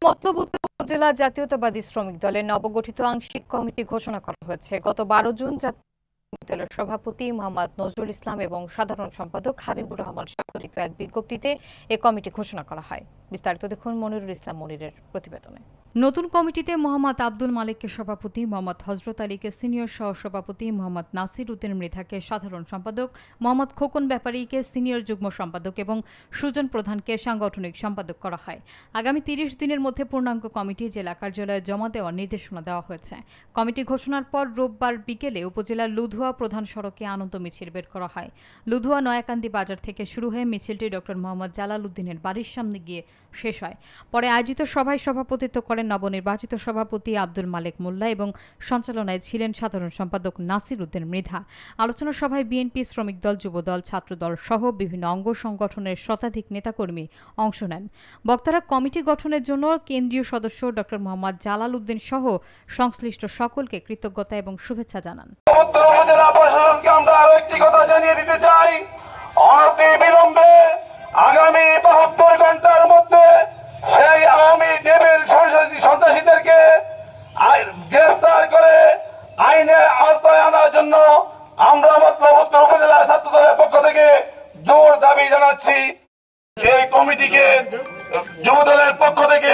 মতলবুত উপজেলা জাতীয়তাবাদী শ্রমিক দলের নবগঠিত আংশিক কমিটি ঘোষণা করা হয়েছে। গত 12 জুন দলের সভাপতি মোহাম্মদ নজরুল ইসলাম এবং সাধারণ সম্পাদক হাবিবুর রহমান স্বাক্ষরিত এক বিজ্ঞপ্তিতে এ কমিটি ঘোষণা করা হয়। বিস্তারিত দেখুন মনিরুল ইসলাম মনিরের প্রতিবেদনে। নতুন কমিটিতে মোহাম্মদ আব্দুল মালিককে সভাপতি, মোহাম্মদ হজরত আলীকে সিনিয়র সহ সভাপতি, মোহাম্মদ নাসির উদ্দিন মৃধাকে সাধারণ সম্পাদক, মোহাম্মদ খোকন ব্যাপারীকে সিনিয়র যুগ্ম সম্পাদক এবং সুজন প্রধানকে সাংগঠনিক সম্পাদক করা হয়। আগামী 30 দিনের মধ্যে পূর্ণাঙ্গ কমিটি জেলা কার্যালয়ে জমা দেওয়ার নির্দেশনা দেওয়া হয়েছে। কমিটি ঘোষণার পর রোববার বিকেলে উপজেলার লুধুয়া প্রধান সড়কে আনন্দ মিছিল বের করা হয়। লুধুয়া নয়াকান্দি বাজার থেকে শুরু হয়ে মিছিলটি ডক্টর মোহাম্মদ জালাল উদ্দিনের বাড়ির সামনে গিয়ে শেষ হয়। পরে আয়োজিত সভায় সভাপতিত্ব করেন নবনির্বাচিত সভাপতি আব্দুল মালিক মোল্লা এবং সঞ্চালনায় ছিলেন সাধারণ সম্পাদক নাসির উদ্দিন মৃধা। আলোচনা সভায় বিএনপি, শ্রমিক দল, যুবদল, ছাত্রদল সহ বিভিন্ন অঙ্গ সংগঠনের শতাধিক নেতাকর্মী অংশ নেন। বক্তারা কমিটি গঠনের জন্য কেন্দ্রীয় সদস্য ডক্টর মোহাম্মদ জালাল উদ্দিন সহ সংশ্লিষ্ট সকলকে কৃতজ্ঞতা এবং শুভেচ্ছা জানান। আগামী 72 ঘন্টার মধ্যে সেই আওয়ামী ডেভিল সন্ত্রাসীদেরকে গ্রেফতার করে আইনের আওতায় আনার জন্য আমরা মতলব উত্তর উপজেলা ছাত্র দলের পক্ষ থেকে জোর দাবি জানাচ্ছি। এই কমিটিকে যুব দলের পক্ষ থেকে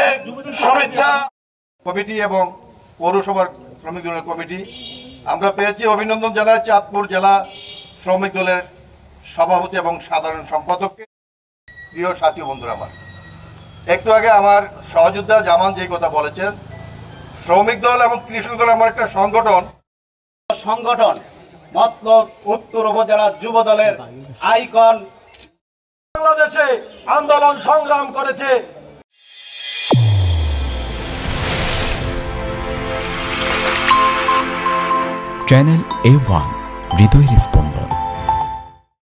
শুভেচ্ছা। কমিটি এবং পৌরসভার শ্রমিক দলের কমিটি আমরা পেয়েছি। অভিনন্দন জানাচ্ছি চাঁদপুর জেলা শ্রমিক দলের সভাপতি এবং সাধারণ সম্পাদককে। প্রিয় সাথী বন্ধুরা, আমার একটু আগে আমার সহযোদ্ধা জামান যে কথা বলেছেন, শ্রমিক দল এবং কৃষক দল আমার একটা সংগঠন মতলব উত্তর উপজেলা যুব দলের আইকন। বাংলাদেশে আন্দোলন সংগ্রাম করেছে। চ্যানেল A1 হৃদয় রেসপন্স।